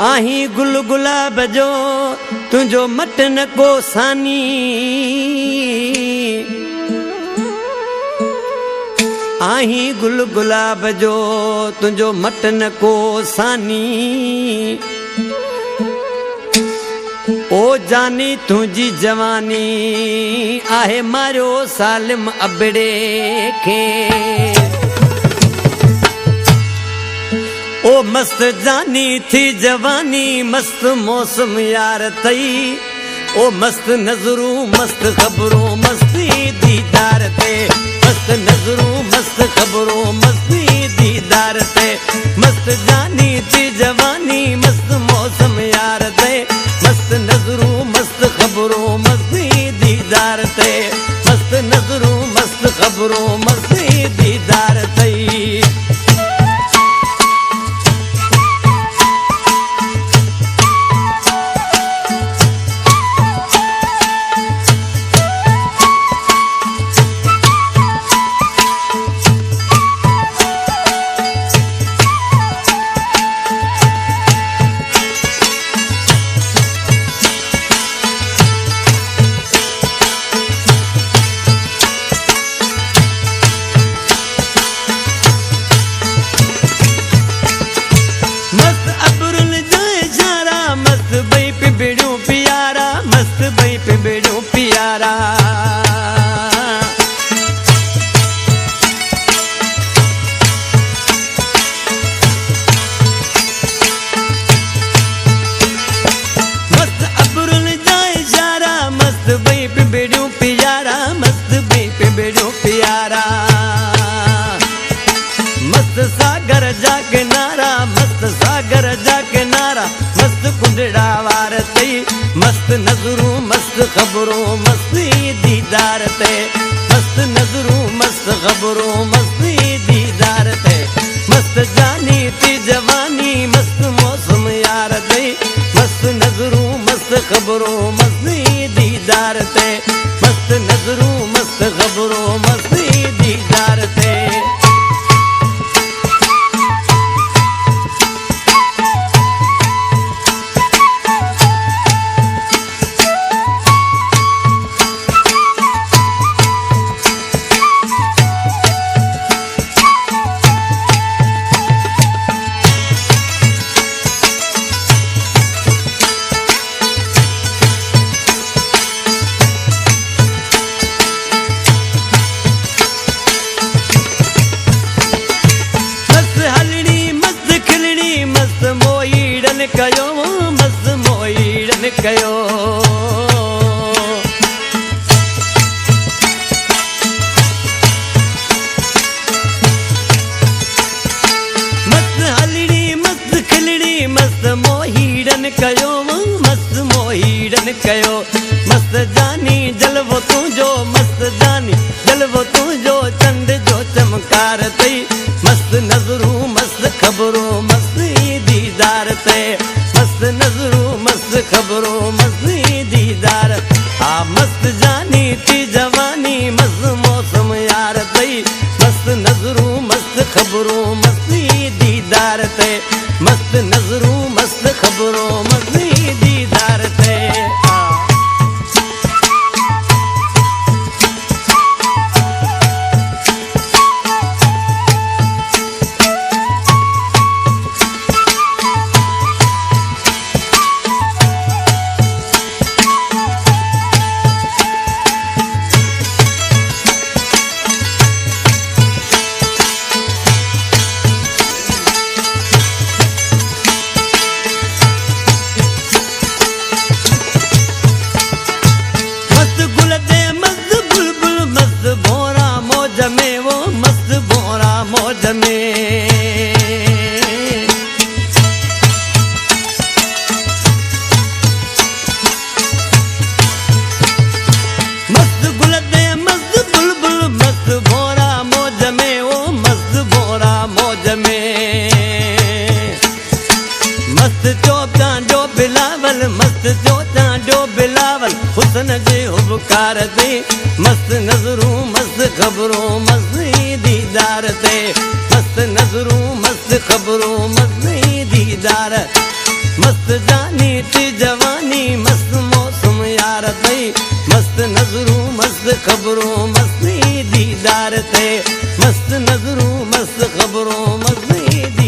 आही गुल गुलाब जो तुझो मटन को सानी आही गुल गुलाब जो तुझो मटन को सानी ओ जानी तुझी जवानी आहे मारो सालिम अबड़े के ओ मस्त जानी थी जवानी मस्त मौसम यार तई ओ मस्त नजरूं मस्त खबरों मस्ती दीदार ते मस्त नजरूं मस्त खबरों मस्ती दीदार ते मस्त जानी थी जवानी मस्त मौसम यार ते मस्त नजरूं मस्त खबरों मस्ती दीदार ते मस्त नजरूं मस्त खबरों मस्ती दीदार तई बेड़ो प्यारा मस्त अबरुल जाए जारा मस्त बई पे बेड़ो प्यारा मस्त बई पे बेड़ो प्यारा मस्त सागर जा किनारा मस्त सागर जा किनारा मस्त कुंडड़ा वार तई मस्त नजरूं मस्त खबरों मस्ती दीदार ते मस्त नजरूं मस्त खबरों मस्ती दीदार ते मस्त जानी थी जवानी मस्त मौसम यार ते मस्त नजरूं मस्त खबरों मस्ती दीदार ते मस्त नजरूं मस्त खबरों मस्ती दीदार ते कयो मस्त मोईड़न कयो मस्त हलड़ी मस्त खिलड़ी मस्त मोहीड़न कयो मस्त मोहीड़न कयो मस्त जानी जलवो तुझो मस्त जानी जलवो तुझो चंद जो चमकार तई मस्त नजरूं मस्त खबरों मस्ती दीदार ते मस्त नजरूं मस्त खबरों मस्ती दीदार आ मस्त जानी थी जवानी मस्त मौसम यार तई मस्त नजरूं मस्त खबरों मस्ती दीदार ते मस्त नजरूं मस्त खबरों मस्ती दीदार ते मौज में मस्त गुल दे मस्त बुलबुल मस्त भोरा मौज में ओ मस्त भोरा मौज में मस्त चौथा जो बिलावल मस्त चौथा जो बिलावल हुसन जे हुबकार दे मस्त नजरूं मस्त खबरों मस्ती दीदार ते मस्त नजरूं मस्त खबरों मस्ती दीदार मस्त मस्त नज़रूं मस्त ख़बरूं मस्त दीदार ते मस्त नज़रूं मस्त ख़बरूं मस्त